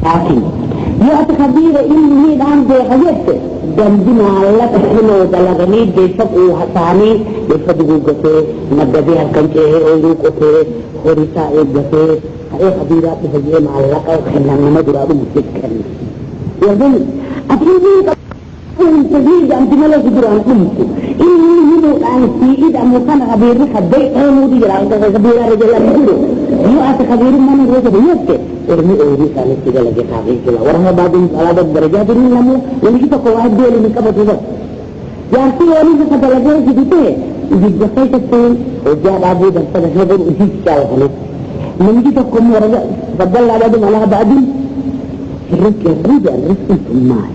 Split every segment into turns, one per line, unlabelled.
لكن يأتي خبيرة إنه الآن بغيرت جنبنا على تحلو بلغني بيفقوا حساني بيفقوا قصي مدبيها الكنجه ويروقه خوريسا إبقصي هذه خبيرة بفجئة معلقة وخلنا نمدر أبو مسكر يظن أبني تجيد أنت ملا جدران أمك إنه يبو الآن سيئد أمكان خبير خبير أمودي جران خبير رجل أمودي يأتي خبير من الرجل يبكي ارمي أوري كانت تجا لجي خاقين كلا ورحمة بعضهم على درجات من لمو لنجي تقوائد دي اللي مكبت وضع جارتي وري سكتا لجي جديته يجي جفاي تكتين وجاء بابو درسة نظر وجيس كاوة لنجي تقوم ورجع فضل بعضهم على بعضهم الرزق يريد الرزق في المال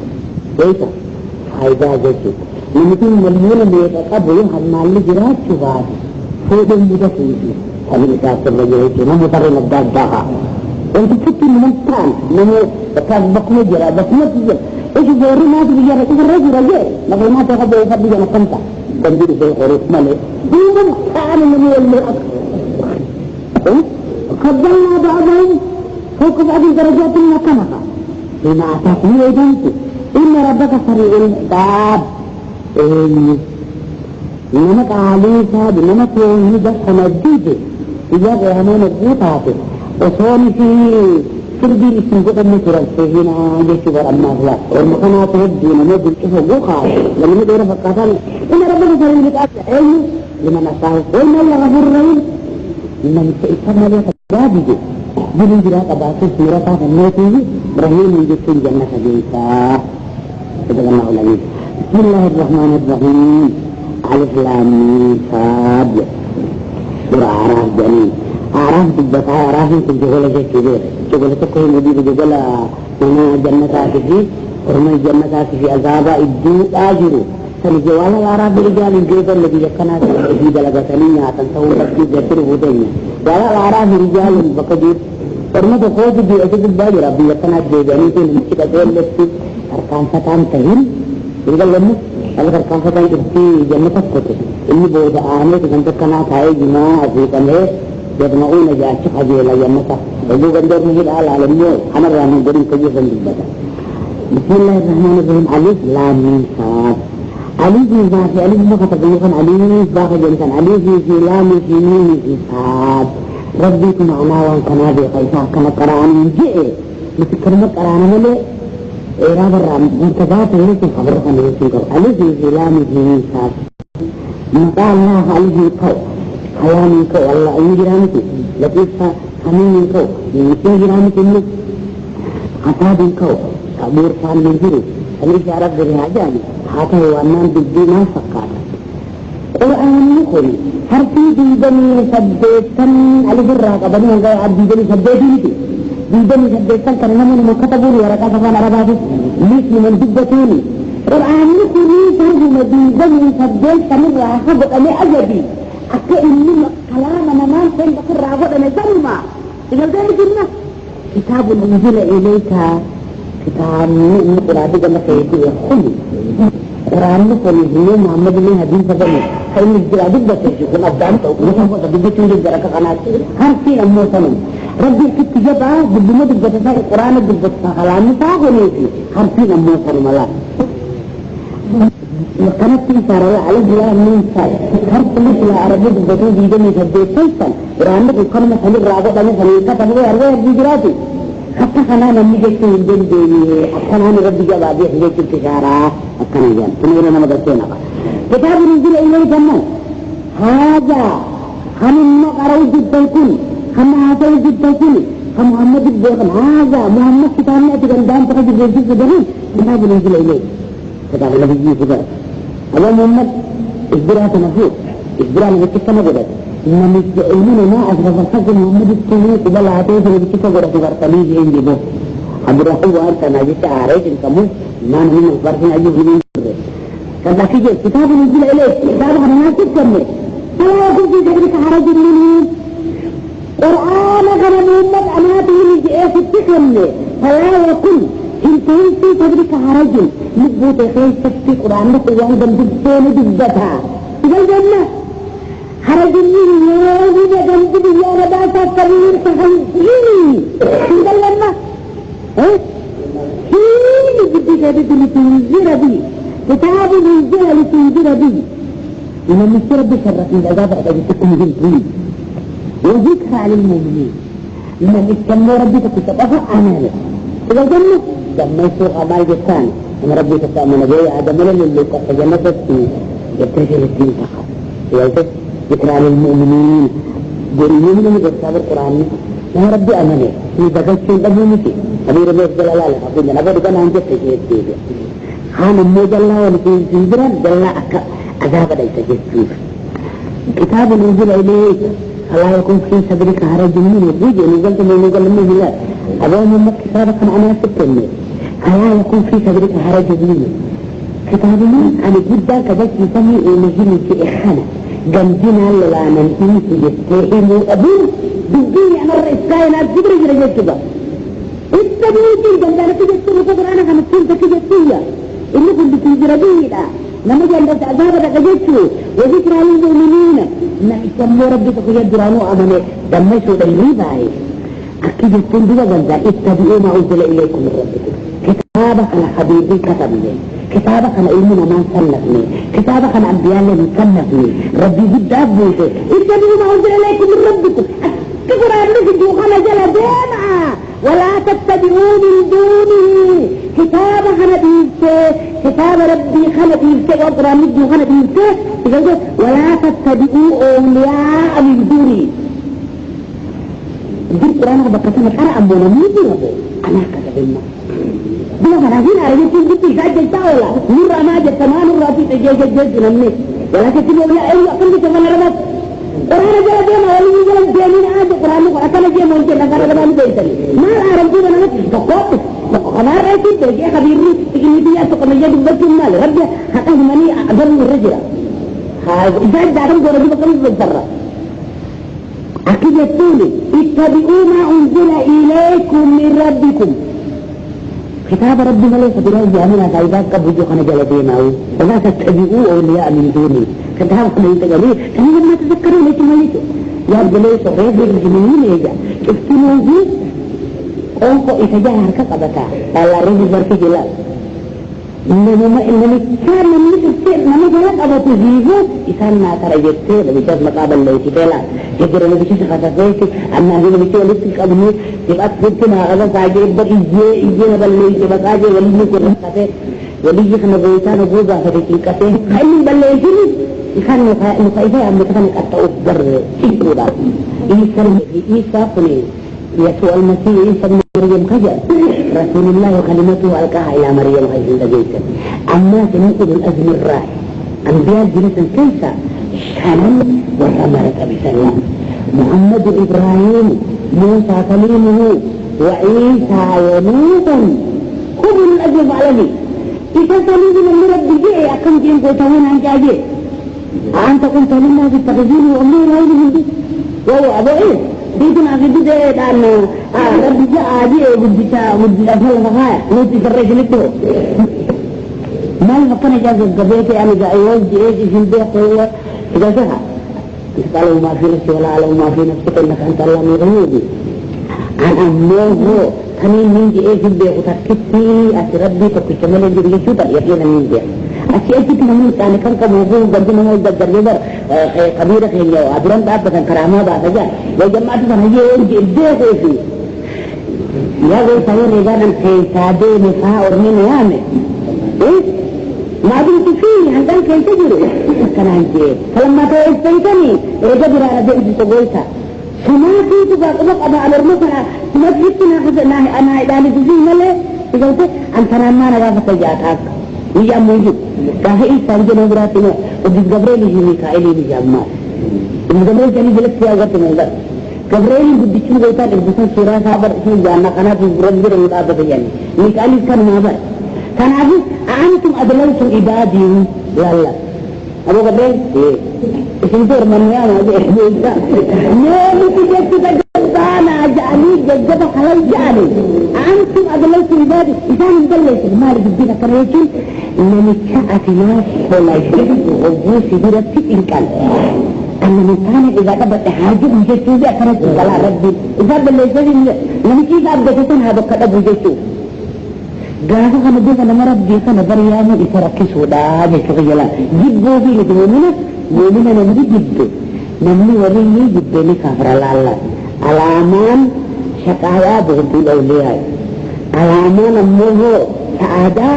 كيف فايدة جيسي لنجي مليون بيتقبل المال لجرات شباب فوق المدفين هذه إساسة الرجل نمو ترين الدار داها انت تكتب من الثان نمو كان بقمة جرى بقمة جرى ايش جوري ما تبي جرى ايش الرجل رجل لكن ما تقبل يفضل جرى خمسة تنجيل في حروف مالي دون كان نمو المرأة قدلنا بعضهم فوق بعض الدرجات المكانها بما أتاكم يدنك إن ربك سريع العقاب إنك عليك بنما توهيد سنجيد إجابة أمام الجوطات وصوني في سردي لسنجد النسرة هنا يشبر أما الله والمقناة تهدي نمد الكفر بوخا لما ندور فقطان إن ربك سريع العقاب أيه لمن أصاحب وإن الله غفور رحيم لمن استئسرنا لك جابه بلن جراء قباسس مرتا فالنوتيه رحيم من جسد جنة جيسا صدق الله العظيم بسم الله الرحمن الرحيم ألف لام صاد سورة أعراف جميل أعراف تبقى أعراف تجهل شيء كبير تقول تكون مدير تقول هنا جنة آتفي ورمى جنة آتفي عذاب الدو آجر فالجوال الأعراف رجال الجيبر الذي يكنا في دلقتنية تنسوا تكتيب يسره ودنيا وعلى الأعراف رجال بقدير ورمى تقوض بأسد الباجر ربي يكنا جيباني تنسك أدول لسي أركان فتان تهيل يقول لهم अगर काफी इतनी जन्नत होते इन्हीं बोध आने के जन्नत का नाम है जिना अजीब है जब ना उन्हें जांच खाजी वाला जन्नत है जो बंदर नहीं डाल आलमियों हमारे राम गरीब को ये बंदी बता बिस्मिल्लाहिर्रहमानिर्रहीम अलिफ लाम मीम साद अलिफ मीम से अलिफ में खत्म होने अलिफ बाकी जन्नत अलिफ في لام في ميم في साद ربكم معنا وكنا بقيسا كما قرآن جئ مثل قرآن ملء إرادة الرام مرتبات هيك خبر كنا نسيقه ألف الإسلام الدين صار مقال الله عليه كو خيامي كو والله إنجرامك لطيفة حميمي كو إنجرامك إنه خطاب كو كبير فان من جري أليس عرب برهاجاني حتى هو أمان بالدين ما فقط قرآن يقول هرتي ديدني سبتن ألف الراقة بني هنقا عبد ديدني سبتني ديدني سبتن كرنا من مكتبون ورقا فان عرباتي مثل من دبتوني قرآن يقول ترجم ديدني سبتن راحب أنا أجبي أكا إني كلامنا ما سين بقر راحب أنا سلمى إذا ذلك إنه كتاب أنزل إليك كتاب قرآن كما سيدي يقول قرآن يقول محمد بن حديث فضل فإن الجراد بسيطة أبدان توقفهم وتبدتون للجركة قناتي هر شيء أمو سنم ربي كتجبا بالدمو دبتسا القرآن دبتسا خلاني فاغني في هر شيء أمو سنم الله وكانت تنسار على جلال من ساي هر سنة إلى عربي دبتون ديدني سبت سيطان قرآن يقول مثل راغب أنا سنيكا تنوي أرغي أرغي جراتي حتى خنا نمجي سيدن ديني أكنا ربي جوابي حجيك التشارة أكنا جان تنويرنا مدرسينا كتاب نزل إليه جمع هذا هم النقرأ جدتكم هم هاتوا جدتكم هم محمد البوخم هذا محمد كتاب نأتي قندام تخجي بيجي سبرين كتاب نزل إليه كتاب نبي جيسي أولا محمد إجبرها تنفوق إجبرها نبكتك مجدد إنما يجعلون ما أصرف الحق محمد السنين قبل عطيه فلبكتك ورحي برطليج عندي بوخ عبد الرحيم وأنت ناجيك عاريك انكمو ما نهم أخبرتين أجيب لمن كذا كذا كتاب نزل إليه كتاب ما تكمل فلا يكون في ذلك حرج منه قرآن كان محمد أناته لجئة تكمل فلا يكون انتهي في ذلك حرج نبوت خير تفتي قرآن لقوان بندبتين دبتها إذا الجنة حرج منه يوم جنب ديانا باسا كبير فخيزيني إذا الجنة جدد لتنذر به كتاب أنزل لتنذر به إن المسير بشرة من العذاب أجدكم بالدين وذكرى للمؤمنين لما يتكلم ربك كتبها أمانة إذا جنة لما يسوق أمال جسان أن ربي تسامن بي عدم للي فجنة يتجل الدين فقط إذا ذكرى للمؤمنين جريين من بسابر القرآن يا ربي أمانة إذا قلت شيء بمونتي أبي ربي أفضل الله أقول لنا أبدا كان عندك تجيب خان المجلة ولكن تنذرا جلّا عذاب ليس جسيف كتاب أنزل إليك الله يكون في صدرك حرج منه ويجي نزلت من نزل منه لا أبوه من كتابك أنا ستني الله يكون في صدرك حرج منه كتابنا أنا جدا كذلك يسمي المجين في إخانة جنجنا للانا إنس يستحيم أبوه بالدين أنا الرئيس كائنات جبري جرجت كذا استبيتي جنجانا تجسر وقرآنا خمسين تكجسية إنه كنت تنزل به لما جاءت عذاب رجعته وذكر للمؤمنين ما يسمى ربك يدرانو أمانه دمشوا بالرباعي أكيد يكون بوجه اتبعوا ما أنزل إليكم من ربكم كتابك على حبيبي كتبني كتابك على علمنا ما سلفني كتابك على أنبياء من سلفني ربي جد أبوته اتبعوا ما أنزل إليكم من ربكم كبر أنك جوخنا جل جامعة ولا تتبعوا من دونه كتاب خنبيلته كتاب ربي خنبيلته وقرأ مجو خنبيلته ولا تتبعوا أولياء من دوني دي القرآن بقتنا قرأ أبونا ميدي ربو أنا كتبنا بلا فراغين عربيتين جبتي ساجل تاولا نرى ما جدت ما نرى في تجيجت نمني ولا تتبعوا أولياء أيها قلت كمان ربط قرآن جل ديما ولي جل ديمين عاد قرآن أكنا جيما وانت نقرأ دمان بيتني ما العرب جيما نمت تقوط خبر رأيتي تجي خبيرني تجي بيا تقوم يجي بس المال ربي حتى مني أقدر من الرجل إذا دارم جورا جيبا كم بالضرة أكيد يقولي اتبعوا ما أنزل إليكم من ربكم كتاب ربنا ليس برأي جامعنا فإذا كبجوا خنا جل ديما ولا تتبعوا أولياء من دوني كتاب خنا يتجلي كان لما تذكروا ليش ما ليش يا بلي صغير بالجنين يجا افتنوا أنكو إتجاه هركة قبطة الله رجل بركة جلال إنما كان من السير نما جلال قبطة زيزو إسان ما ترجيته لبيشاس مقابل ليتي بلا يجر لبيشاس خطفيتي أما هذه لبيشاس وليسك أبني تبقى تفتنا هذا ساجي إبقى إجي نبال ليتي بساجي وليني كنا خطفه وليجي خنا بويتان وبوزا فتكي كته خيلي بل ليتي إخان نفايفة أمي كتانك أتأفضر إيسو دا إيسا فني يسوع المسيح عيسى بن مريم خجل رسول الله وكلمته ألقاها إلى مريم حيث لقيته أما سنقل الأزم الراعي أنبياء جنة كيسا شانا وثمرة بسلام محمد إبراهيم موسى كليمه وعيسى ونوح هم الأزم على إذا سليم من رب جئي أكم جين قوتهون عن جاجي أنت قلت للناس اتخذوني وأمي لا يلهم بي وهو أبو إيه بيتنا في بداية أن ربي جاء عادي ودي أفضل فخايا نوتي كالرجل لكتو ما يفكنا جاز القبيتي أنا جاء يوجد إيجي في البيت هو إذا سهى قالوا ما في نفسي ولا علموا ما في نفسك إنك أنت الله من غيوبي عن أموه كمين من جي إيجي البيت وتكتي أتي ربي تكتي ملي جري شوطا يقينا من جي أتي أجي تنمي تاني كان كموضوع قدنا هو يدبر يدر قبيرة خيلية وعبران بابا كرامة بابا جاء وجمعت فنهي يجي البيت إيجي يا غير سيئر إذانا كيسادي نفاء ورمين يامي إيه ما دمت فيه عندك كي تجري كان عندي فلما تستيقني رجبر على بيت تقولتها فما كنت بقى على المسرح ما تجدنا خزنا أنا إذا لتزين ملي قلت أنت ما نغافة جاتك ويا موجود كاهي إنسان جنوبراتنا وبيت قبريل يجي ميكائيلي بيجي أمار إن قبريل جاني جلس فيها وقت مولد قبريل بديشن قلتا إربسان سورة صابر اسمه جانا قناة ربجر مطابة يعني ميكائيلي كان مابر كان عزيز أنتم أدللتم عبادي يا الله أبو قبريل اسم دور من يانا أبو إحبوزا نومي تجد تجدانا جاني جدد خلال جاني أنتم أدللتم عبادي إذا مدلت المال بالدين كريتين إنني كأت ناس ولا جد وغبوسي برتي إنكال أنني كان إذا قبت حاجب جيسوزي أكرت ولا ربي إذا بلزني لم كيف أبدأ هذا قد أبو جيسو قالوا أنا بيجا لما ربي أنا بريامو يتركز ولا بيشغلا جبوا فيه مؤمنا نمدي جبوا نمني ولي جبني كفر الله alaman syakaya berhubung awliya alaman amuhu saada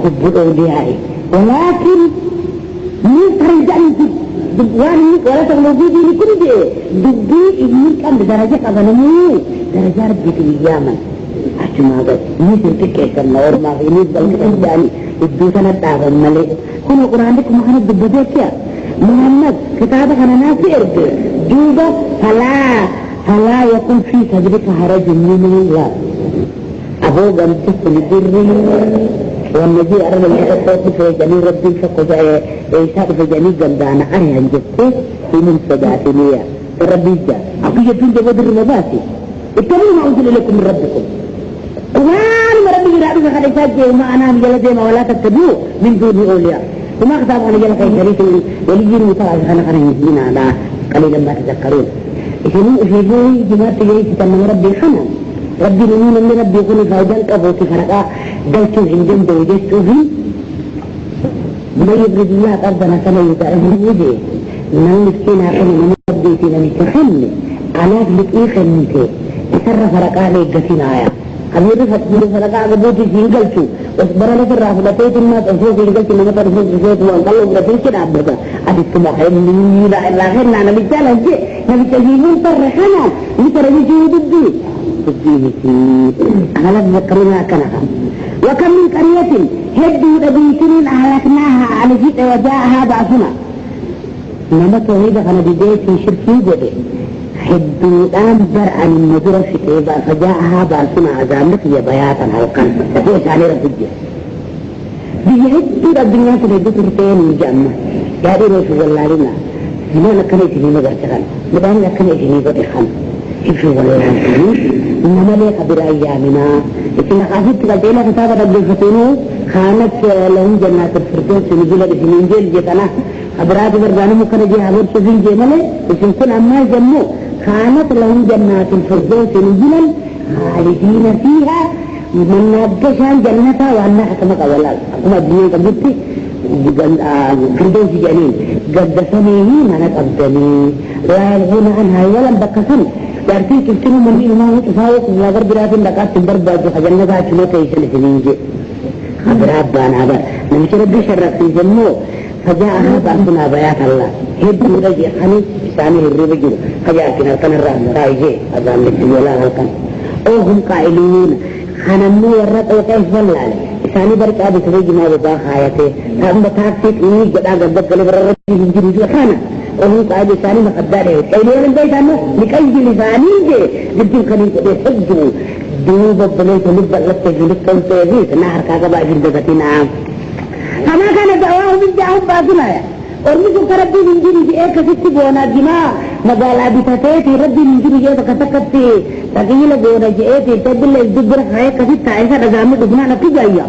hubung awliya walakin ini terjadi wani wala teknologi ini pun dia dubi ini kan darajat agama darajat di Yaman cuma agak ini sedikit normal ini balik terjadi itu sangat tahan malik kalau Quran itu makna berbeda ya Muhammad kita ada karena nasir juga فلا يكون في تجربة حرج من الله أبو قمتك لدري والنبي أرى الحقوق في جميع ربي فقضاء إيساق في جميع قمدانا أريها جبته في من صداتنية ربي جاء أقول يبين جبود الرمضاتي اتبعوا ما أنزل إليكم من ربكم وما ربي يرعبك خليفات جاء وما أنا مجلدين ولا تتبعوا من دون أولياء وما أخذ أنا جلق شريك وليين مطلع خلقنا يجبين على قليلا ما تذكرون إذن أفيدوه جماعة جيد تتمنى ربي الحنان ربي نمون اللي ربي يقول فاوجان كبوتي فرقا دلتو عندهم دوجتوهم ما يبرد الله أرضنا كما يتعلم يجي من المسكين عقل من ربي فينا نتخل علاق لكيخ المنتي يسر فرقا ليك قتنا آيا خبير فتبير فرقا قبوتي سينقلتو واسبرا لك الرافلتين الناس أفوه سينقلتو لما ترفوه سينقلتو وانقلوا برسل كنا عبدا أدستم وخير من لا إلا خيرنا نبتالا جي نبتاجيهم فرحنا نترجيه بالدين الدين أنا ذكرنا كنها وكم من قرية هدوا لبيتين أهلكناها على جيء وجاءها بعثنا لما توحيد أنا بديت في شركي جدي هدوا الآن برعا النذر في كيبا فجاءها بعثنا عذابك يا بياتا هلقا وش علي رفجة بيهدوا الدنيا تهدوا ترتين الجامعة قالوا رسول الله لنا ما لكنيت لي مدر شغل مدام لكنيت لي بدي خم شوفوا والله إنما ليك برأيامنا إذن أخذت قلتنا كتابة رب الفتنو خانت لهم جنات الفردوس نزولة في منجيل جتنا خبرات برجانو مكنا جي حضور شفين جيمالي إذن كن أما جنو خانت لهم جنات الفردوس نزولا خالدين فيها من نبكشان جنتا وأنا حكمك أولا أقوم الدنيا قبلتي فردوس جانين قدسنيه منك أبدني لا يلغون عنها ولم بكسن يارتي كفتنو مني ما هو تفاوق لا غير براتين دقات تنبر باجو خجلنا باجو شنو كيسل سنينجي خبرات بان هذا نمشي ربي شرف في جنو فجاءها بعثنا بيات الله هدو رجي خني سامي الربجو فجاءتنا كان الرحمة رايجي أظام لكي ولا هلكن أو هم قائلون خنمو ورد أو كيف والله ثاني برك أبي تريج ما بقى حياته هم بتاعتك إني جدا قدك قلب الرجل ينجي جو خانة وهم قاعد ثاني مقدره كيلو من بيت عنه لكي لساني جه جدي خلي كده حجو دوب بليت لب لب جلك كم تجيس نهر كذا بعدين بقتنا فما كان دعواه من دعوه بعضنا और मुझे रब्बी निंजी जी एक किसी बोना जिना मगाला बिताते थे रब्बी निंजी ये कथकते ताकि ये लोग बोना जी एक तबले दुबर है कभी ताइसा रजाम में दुगना न पिजाया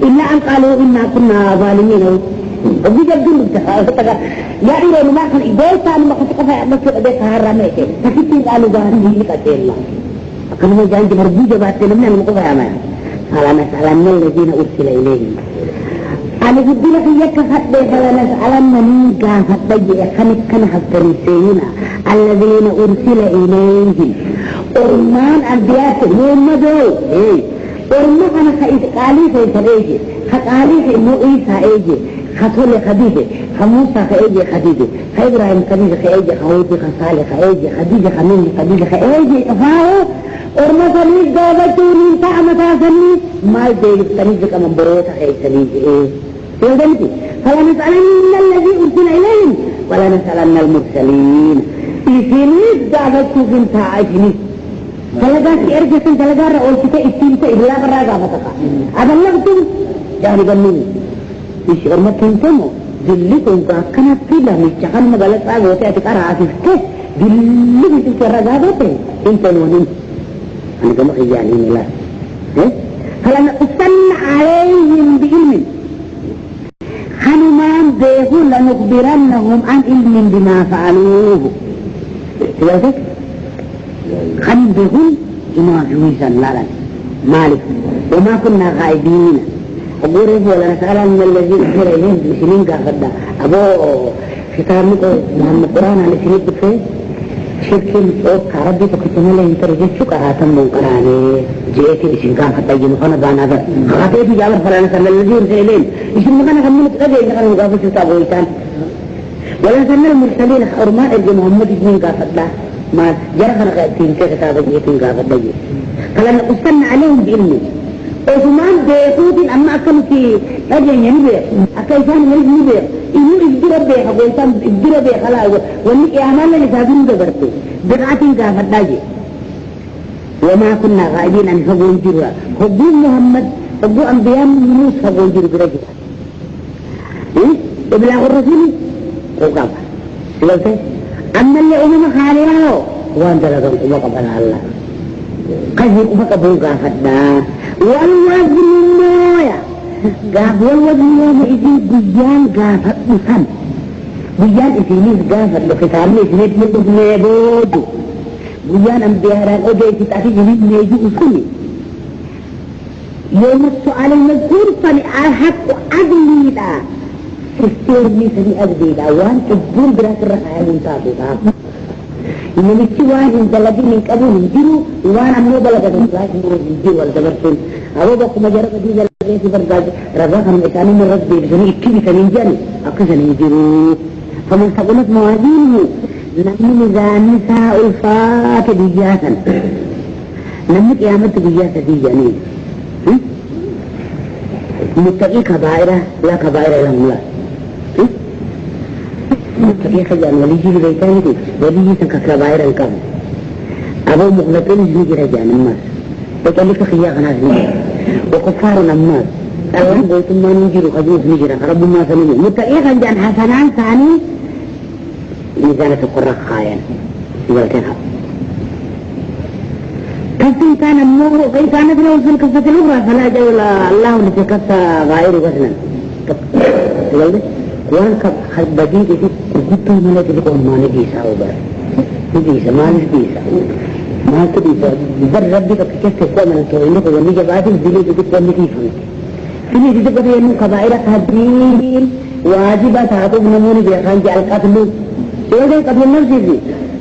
इल्ला अन कालो इन्ना कुन्ना ज़ालिमीन अभी जब दिन तक यानी वो नुमा खान इधर साल में कुछ कहा है मस्जिद अबे सहारा में के ताकि तीन आलू गाड़ी नहीं करते अल्लाह अकल में जान जब रब्बी जब आते हैं हमको कहा मैं सालाम में लजीना उर्सिला इलेही أنا قلت لك إياك خطبي فلا نسألن من كان خطبي خنك كان خطبي سينا الذين أرسل إليهم أرمان أنبياء هم دول أرمان أنا قالي في سريجي قالي في مؤيسا إيجي خطول خديجة خموسا خيجي خديجة خيبراهيم خديجة خيجي خويتي خصالي خيجي خديجة خميني خديجة خيجي فاو أرمان سنيج دوبتوني تعمتا سنيج ما يجيب سنيج كمان بروتا خيج سنيج فلا نسألن الذي أرسل إليهم ولا نسألن المرسلين إسنيس دعوتك انت عاجني فلقاك إرجس انت لقار رأول كتا إستيمت إبلا برا قافتك أبلغتم جاني قمني إيش أرمك انتمو دلكم كانت فيلا مشتغل مغلق آغوتي أتكار عاصفك دلكم انت رقابتي انت الونين أنا كما خيالين الله فلا نقصن عليهم بعلم خنمان بيقول لنخبرنهم عن علم بما فعلوه كيف خن بيقول إما جويسا لا مالك وما كنا غائبين أقول ولا نسأل من الذين أخير إليهم بسنين قافدا أبو كتابك محمد قرآن على سنين بكفي شركة أو كاربي تكتمل لهم ترجع شو كهاتم مقراني جيتي بسنين قافدا ينفعنا بانا هذا خاطئ في جامعة فلا نسأل الذين أخير إليهم إيش مكان هم نتقدر إذا كانوا قافوا شو تابوا إيشان ولا نسأل المرسلين أرماء الجي محمد سنين قافدا ما جرخنا قاتين كتابة جيتين قافدا فلا نقصن عليهم بإلمي وثمان بيقودين أما أكلوا في أجل ينبه أكيسان ينبه إنه إجدر به أقولتان إجدر به خلاص وإنك أعمالنا لسابين ببرتو بقعتين كافر داجي وما كنا غائبين أن فقون جروا حبون محمد حبو أنبياء منوس فقون جروا برجل إبلاغ الرسول وقابا سلوته أما اللي أمم خاليه وأنت لكم وقبنا الله قذب فقبوا قافدنا والوزن مويا قاف والوزن يوم إذن بيان قافت مصن بيان إذنيس قافت لفتارني إذنيت من ميبودو بيان أنبياران أجي تتعفي جنيد ميجو أسكني يوم السؤال المذكور فلأحق أدليلا سيستيرني سني أدليلا وان تبون براس الرقائل منتابوها إن الاتوان إن دلدي من قبول الجرو وانا مو بلغة الإسلاح مو الجرو والدبرسون أبو بقى مجرد دي جلدي في برقاج رضاها من إساني من ربي بسني إكتبي سنين جاني أقسن الجرو فمن ثقلت موازينه نحن ذا نساء الفات بجاسا نمت قيامت بجاسة دي جانين متقي كبائرة لا كبائرة لهم لا متقي خجان وليجي بيتاني دي وليجي سنك كبائرة الكم أبو مغلطين زنجي رجان الناس وكالك خياغ ناس نجي وكفار الناس الله بيتم ما نجيرو خجوز نجيرا رب ما سنيني متقي خجان حسنان ثاني ميزانة القرى خايا يقولتها كفن كان النور وإن كانت له في الكفة الأخرى فلا جول الله التي كفى غير وزنا يقول وان كف بديك في كنت ملك لكم ما نجيسا وبر نجيسا ما نجيسا ما تجيسا بر ربك كيف تقوم من الكوينك ونجي بعد الدليل تقوم نجيسا في نجي تقول ينو كبائر تهدين واجبات عطوب نموني بيخان جعل قتلو يقول قبل النفس دي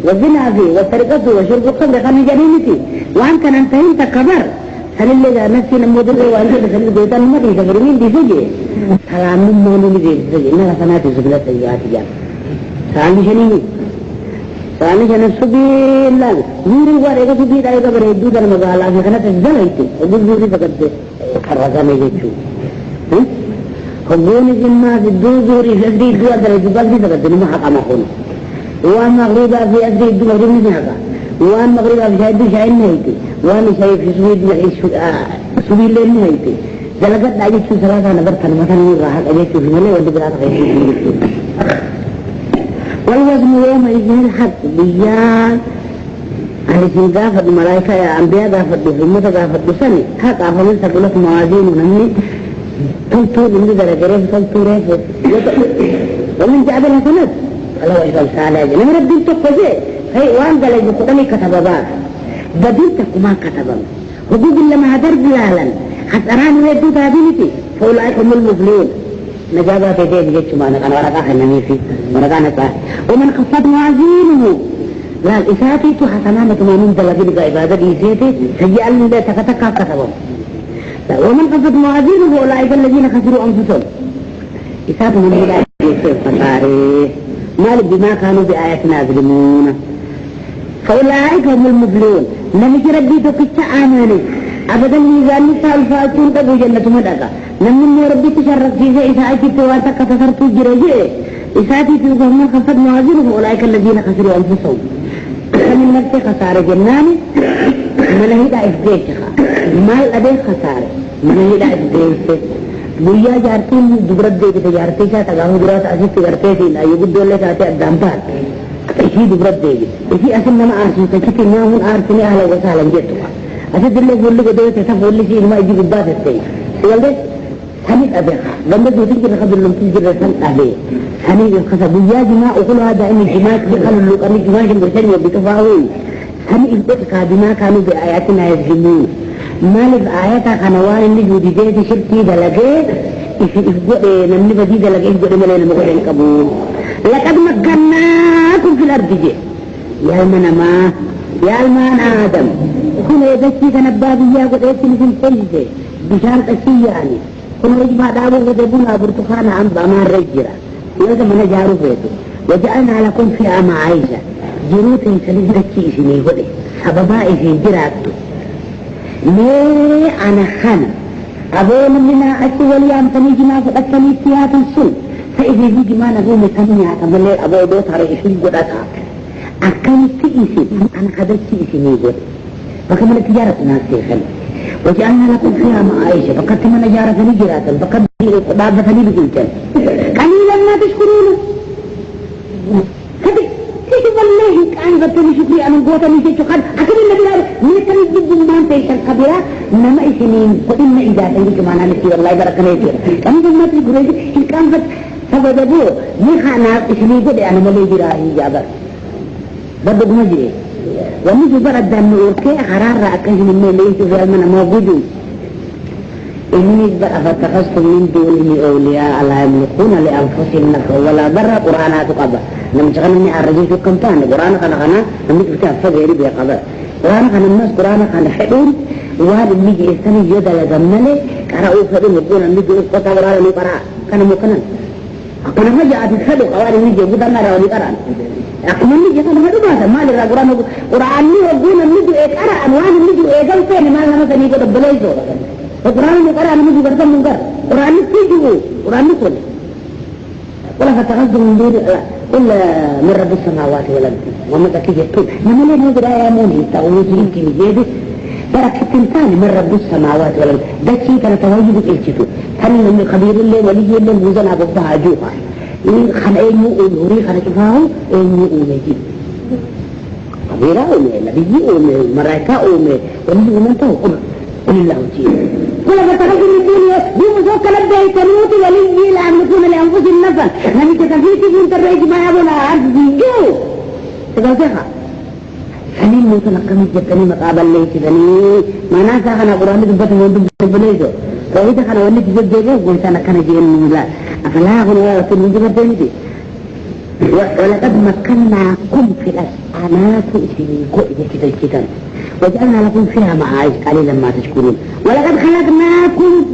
والزنا فيه والسرقة وشرب الخمر خان جريمتي وأن كان أنتهين تكبر هل اللي نفسي نمود الله وأنت تخلي بيتا المدي تفرمين دي سجي سلام موني دي سجي إنها سناتي سبلة سيئات جاب سلام شنيني سلام شنين سبيل الله يوري واريك سبيل آيك بريدو در مقالا في خانة تزل هيتي وقل يوري فقط خرزا ميجيشو خبوني جمع في الدوزوري في أسري الدوار در الجبال في فقط نمو حقا مخونه وان مغربا في أسري الدوار في مزنقا وان مغربا في شاهد شاهد نهيتي وان شايف في سبيل لين نهيتي جلقت أجيب شو ثلاثة نبرتنا مثلا راحت أجيب شو في ملي ودي برات غير والوزن يوم إذن الحق بيان أهل سنقافة الملائكة يا أنبياء قافة بحمة قافة بسنة حق أفضل سقلت موازين ونمي تلتور من درجة ريف تلتور ومن جعب الحسنات الله وإشغال سالة لما ربين تقفزي هي وان قال يجب قدامي كتبابات بدلتك ما كتبا حقوق لما هدر بلالا حسران ويدو تابينتي فأولئك هم المظلون نجابات يديه جيت شمانا كان ورقاها النميسي ورقانا كاه ومن خفت موازينه لا الإساتي حسنانة من دلقين عبادة إيسيتي سيئا لله تكتكا كتبا ومن خفت موازينه أولئك الذين خسروا أنفسهم إساتهم من أولئك يسير فتاريه مالك بما كانوا بآياتنا يظلمون فأولئك هم المظلون نمشي ربي تكتش آماني أبدا ميزان نساء الفاتحون تبو جنة مدقة نمني ربي تشرف فيه إساءتي تواتك تسرتو جرجي إساءتي تلقهم من خفت موازينهم أولئك الذين خسروا أنفسهم فمن نفسي خسارة جناني من هيدا إفديشها مال أدي خسارة من هيدا إفديشها بويا جارتين دبرد دے کے جارتے کا تگاہو درات اسی کرتے تھے لا یہ بدل لے چاہتے ادام پر اسی دبرد دے اسی اصل نما ارسی کہ نہ ہن ارسی اهل وسهلا جتوا اسی دل بول کو دے تے بول سی ما يجي ببات تے ولد حميد ابي لما دوتي كده خد لهم تيجي رسل اهلي حميد الخسب بويا جماعه وكل هذا ان الجماعه دخلوا له قال جماعه بيتفاوض حميد بك بما كانوا باياتنا يظلمون مالك آياتها خنوان اللي جودي جيدي شركي دلقيت نمني بدي دلقيت قد ملينا مغلين قبول لقد مكناكم في الأرض جي يا المنما يا المان آدم كنا يدشي كنبابية قد ايتني في الفلسة بشارة السياني كنا يجمع دابو ودبونا برتخانا عن بأمان رجرة يلقى من جارو فيتو وجعلنا لكم فيها معايشة جروت سليم دكيشني قد سببائي في جراتو ليه أنا خانا أبو مننا أشي وليام تنيجي ما فأكني سيات السن فإذا يجي ما نقوم تنيا تملي أبو دوت على إشي قد أتاك أكني تئيسي أنا قدرت تئيسي نيجي فكمل تجارة ناس يخل وجعلنا لكم فيها معايشة فقد تمنى جارة نجراتا فقد بعد فلي بجلجل قليلا ما تشكرون والله كان بطل شكري أنا قوة من شيء قد أكيد النبي هذا نيكل جد من تيجي الكبيرة نما إسمين قدنا إذا تيجي كمان أنا كي والله بركة نيجي كم جمعة تقولي إن كان بس سبب أبوه نيخانا إسمين قد أنا ملي جراهي جابر بدو مجري ومجي برد دم أوكي قرار رأكه من ملي في المنا موجود إني أفتخذت من دونه أولياء لا يملكون لأنفسهم نفعا ولا ضرا قرآنات قبل لما شغلني الرجل في كمتان قرآن كان غنا لما تفتح فغيري بقبل قرآن كان الناس قرآن كان حدود وهذا الميجي إستني جدا لزمنالي كارأوا فدون يقول الميجي إسقطا وراء المقراء كان مكنا كان مجا أتخذوا قوال الميجي يقول النار والقرآن أقول الميجي كان هذا ماذا ما لرى قرآن يقول الميجي إقرأ أنوان الميجي إيقل فين ما لما سنيقول البليزو القرآن يقرأ الميجي برسم منكر قرآن يسيجوا قرآن يقول ولا فتغذوا من دون إلا من رب السماوات والأرض وما تكيد يكون لما لا نقدر آياموني تغوث يمكن جيده بركة ثاني من رب السماوات والأرض ده شيء كان تواجد الالتفو ثاني من خبير الله ولي الله موزن عبد الله عجوها خان أين يؤون هوري خان كفاه أين يؤون يجيب خبيرا أومي نبي أومي مرايكا أومي ولي أومن تهو قل الله جيب كل فتغذوا من الدنيا بمزوك لبه تنوت ولي لا يملكون لأنفسهم نفعا لم تكفيتي من تريج ما يبون عرض جو تقاطعها حنين متلقى من جبتني مقابل ليس بني ما ناسا خنا قرآن دبت من دبت بليزو وإذا خنا وليت جب جيجو وإنسانا كان جيئن من الله أفلا أغنى وطن من جبت بني ولقد مكناكم في الأسعنات إسمين قئدة كده الكتاب وجعلنا لكم فيها معايش قليلا ما تشكرون ولقد خلقناكم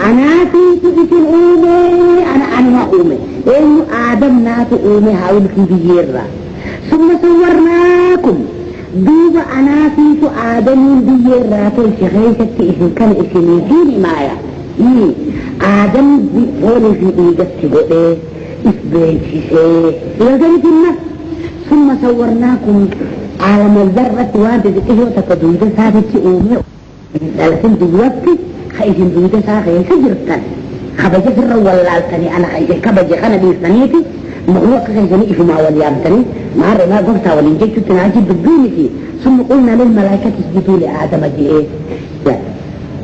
أناسي تؤتي الأومي أنا أومي إنه آدم ناتو أومي هاولكم بيجيرا ثم صورناكم دوب أناسي تو آدم بيجيرا تلشغيشة إذن كان إسمي فيني مايا آدم بيقولي في إيجاد تبقى إثباتي سيه يجريتنا ثم صورناكم عالم الذرة وادد إيوة تدويدة ثابت أومي لكن دلوقتي خيجن دويدة ساقية سجرتان خبجة في الرول لالتاني أنا خيجن كبجة خانا بيستانيتي مغلوق خيجني إفما واليامتاني مع الرماء قلتا والإنجيكتو تناجي بالدونتي ثم قلنا للملائكة اسجدوا لآدم جئيه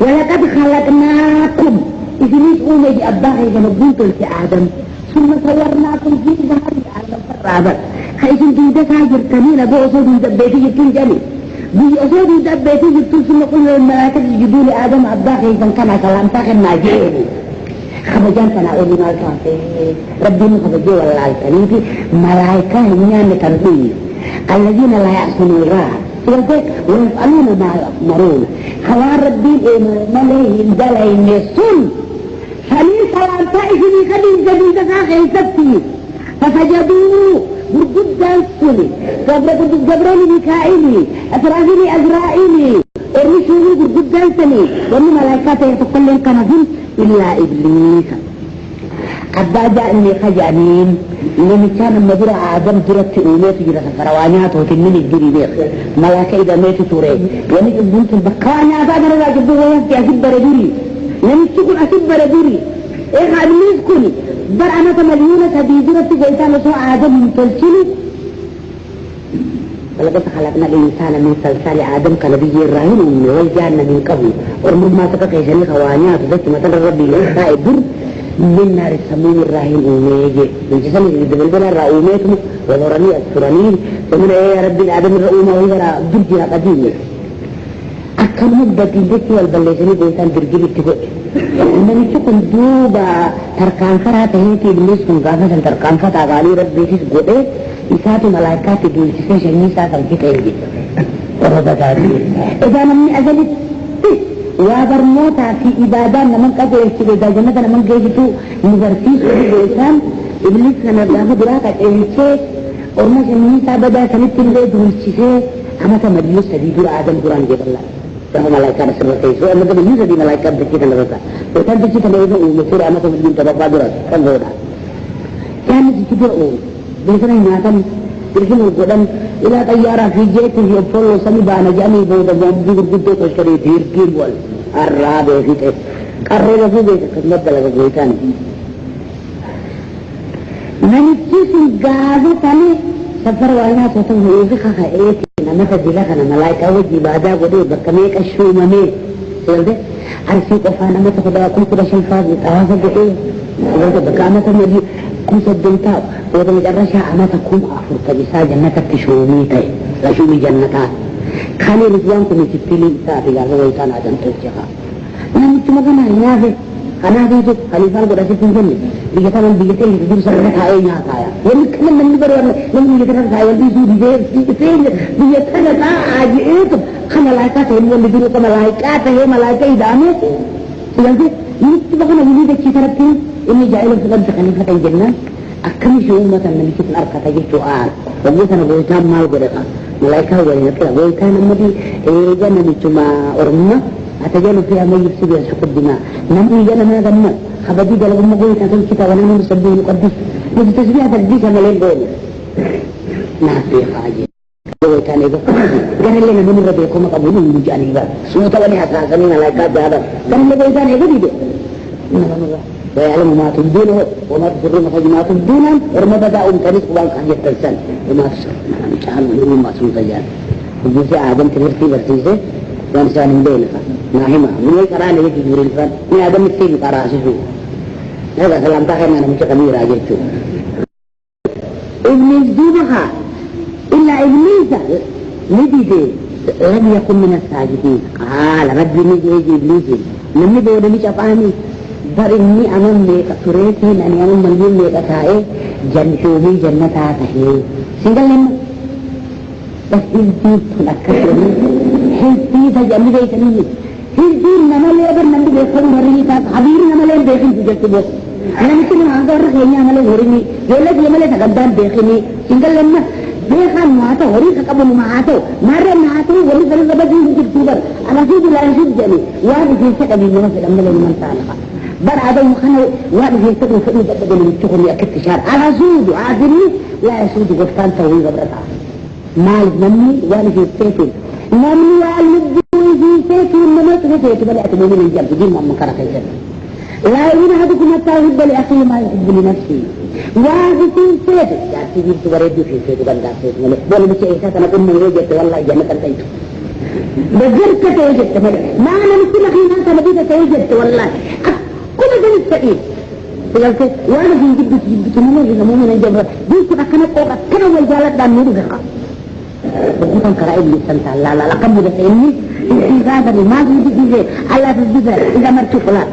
ولقد خلقناكم إذنيش أومي دي أباغي جنبوتو لكي آدم ثم صورناكم في ظهر آدم فرابا خيجن دويدة ساجرتاني لبو أصول مدبيتي جتون جاني بي أصول مدبيتي جتون ثم قلنا للملائكة اسجدوا لآدم أباغي إذن كان كلام تاخر ما جئيه خبجان تناولي مالكان ربي خبجي ولا الكريم ملائكة هنيان تنبيه الذين لا يعصون الله ويفعلون ما يأمرون خوار ربي مليهم دلهم يسون فلي سلام تائفني قديم جديد ساخي سبتي فسجدوا برجد السلي جبراني ميكائيلي أسرائيلي أزرائيلي ورسولي برجد السلي ومن ملائكة يتقلن كنفين إلا إبليس قد جاءني خجانين لمن كان المدير آدم جرت أوليت جرت فروانيات وتنين الجريبير ملاكا إذا ميت توري ونجد بنت البكانيات هذا لا جبه وينتي أسيب بردوري لمن تكون أسيب بردوري إيه قال ميزكوني بر أنا تمليونة تبيدرة جيتان سوء آدم من تلسلي ولقد خلقنا الإنسان من صلصال آدم كنبي الرحيم والجان من قبل ورمض ما سقط يجري خوانيات ذات مثل ربي ليس يدر من نار السموم الرحيم أميجي من جسم يدبل بنا الرأوميتم وضرني السرانين ثم يا ربي الآدم الرؤومة ويرى درجنا قديمة أكم مدة البيت والبلشني بيتان درجلي تقول أنا نشوف دوبا تركان فرات هيك إبليس من قافة تركان فرات على ربي تقول إيه إساتو ملاكات تقول تسيش النساء تركيك إيه ورد تاريخ إذا نمني أزلت وابرموتا في إبادان نمن قد يشتغل إذا جنة نمن جيجتو نبرسيس بيتان إبليس نمدافة براكة إيشي ورمش النساء بدأ سنتين ليه دروسيسي أما تمجلس سديدور آدم قرآن جيب الله فهو ملايكة رسل وكيسو أما تمجلس دي ملايكة بكيتا لغتا وكان بكيتا لغتا ومسير أما تمجلس تبقى درات كان غودا كان بكيتا أول بلسنا يناتم بلسنا القدم إلى طيارة في جيته يبفل وسمي بانا جاني بودا جانبي قدو تشكري دير كير بول الرابع في تيس قرر في بيتا خدمت لغا بيتان من السيس القاذة تاني سفر وانا سوتم هيوزيخا خائيتي نما تجيلخنا ملايكة وجي بعدا قدو بكميك الشوممي سيالده عرسي قفانا ما تخدا كنت بشلفاز يتعافى بقيه سيالده بكامة مجي كم سدنتاو وده مجرشا أما تكون أفرط بسا جنة تشومي تاي لشومي جنتات خاني رزوانكم يتبتلي ساتي قالوا ويتان عدم تلتخا أنا مجمعنا هنافي أنا أجيب خليفان قد أسفين جنة بيجتان البيجتين يتدور سرقتها أي ناسايا ولكن من نبر لمن يجتان سايا بيزود بيجتين بيجتان عاجئتم خملايكات هم والذين كملايكات هي ملايكة إدامة سيالده مجمعنا وليدة كتربتين إني جائلهم سقد خليفة الجنة أكمل شو أمة النبي كتن أركة تجيب سؤال وقلتنا بويتان مال قدقا ملايكة ولينكلا بويتان النبي جنة نتما أرمنا أتجانو فيها ما يفسد يسحق الدماء نمو جنة ما ذنب خبدي قال لهم قويتان تلكتا ونحن نسبه نقدس نجي تسبيح تقديسها ملين بولي نافي خاجي بويتان إذا قال لنا من ربيكم قبولون مجاني بار سوطة وني أساسنين ملايكات جهادا قال لنا بويتان إذا دي ويعلم ما تبدونه وما تسرون فجما تبدونه ورما بدأوا تريق وان خجيت تلسل وما تسرون مشاهد منهم ما سنو تجان وجيسي آدم تبرتي برتيسي وانسان بينك ناهما من يقرأ لي جبريل فان من آدم السيد قرأ سيسو هذا سلام تاخرنا أنا مش كبير عجلتو إبليس دوبها إلا إبليس ندي لم يكن من الساجدين قال ربي نجي إبليس لم يبود مش أفاني برني أمام ليك سوريتين أن يوم مليون ليك أتائي جنشوبي جنتا تهي سيقل لما بس إذن تنكسرني حزبي تجمي بيتني حزبي نما ليبر نمي بيخل مريتا حبير نما لين بيخن تجسي بوك أنا مثل ما أنظر رخيني عمله هوريني يولد يمالي تقدام بيخني سيقل لما بيخان معاته هوريك قبل معاته مرة معاته ولي فرق بدي يجب تبر أنا سيدي لا يشد جميع واحد يسك أبي يمثل أمالي من سالقا بر عدو مخنو واحد يستقل فإنه تبدل من الشغل يأكد شهر على سود عادني لا يسود قفتان توي غبرتها مال مني واحد يستقل نمي والمدوي في سيكي إنما تفتيت بل أتمنى من الجنب دين من مكرة الجنة لا يريد أحدكم أن يحب لأخيه ما يحب لنفسه واحد في سيكي يعني تجيب تبريد في سيكي بل لا سيكي بل بشيء إحساس أنا أقول من وجهة والله جنة البيت بذلك توجدت ما أنا مثل أخي ناس مدينة توجدت والله كل ذلك السئيل فقالت وانا في جبت نمو في نمو من الجبرة ديك أكنا قوة كنا والجالات دان نورو بخا بقوطا كرائب لسانتا لا لا لا قبو دسئني في هذا الماضي يجي على في الجزر إذا مرتو فلان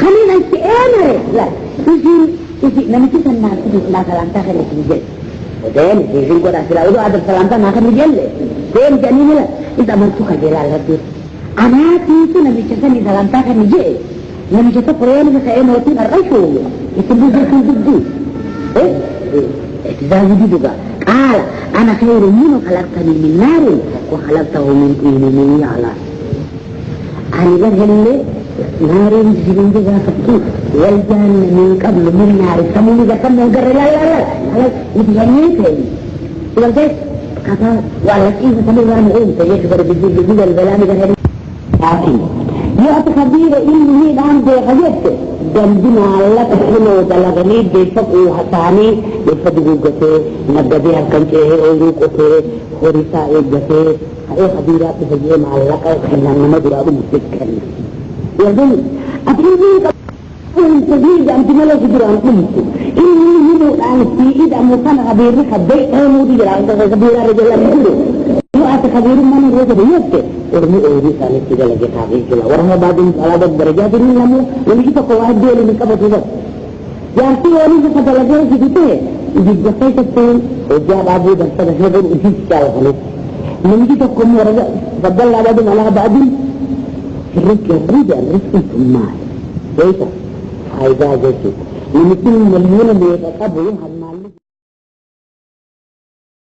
خلينا السئين لا يجي نمتك الناس لا سلامتا خليك بجل ودين يجي قد أسلا ودو عدد سلامتا ما خلي بجل دين جانين لا إذا مرتو خجل على الدور أنا تيسو نمتكني سلامتا خلي جل لما جت قرآن بسائل موتين الرشوة يتبوز يكون ضدي إيه اعتزاز جديدك قال أنا خير منه خلقتني من نار وخلقته من طين من يعلى أنا قال اللي نار جزيلين جزا فتو والجان من قبل من نار سموني ذكرنا وقر لا لا لا خلاص يتجنيتين قلت كذا وعلى كيف تمر عن عين تجيشبر بالجد البلان قال عاطين يأتي خبيرة إنه الآن بغيرته جنبنا الله تحلو دلغني بيفقوا حساني بيفقوا قته نبدأ كنته أوروقته خوريسا إيجته هاي خبيرة تفجيه مع الله كنا نمدر أبو مستكرنا يقول أبريدين تجيب أنت ملا سجران قلت إنه الآن في إذا مكان خبير خبير أمودي جران خبيرة رجل الله أنت خبير من الرجل يبكي ورمي أوري سالك كذا لقيت هذه كلا ورمى بعد على درجات من لمو ونجي تقوى دي اللي من قبل كذا يعني في ولي كذا لقيت كذا يجي جفاي تقول وجاء أبو بكر هذا يجي كذا خلاص نجي تقوم ورجع بدل على بعد الرجال ثم ليس هذا جزء من 2 مليون اللي يتقبلوا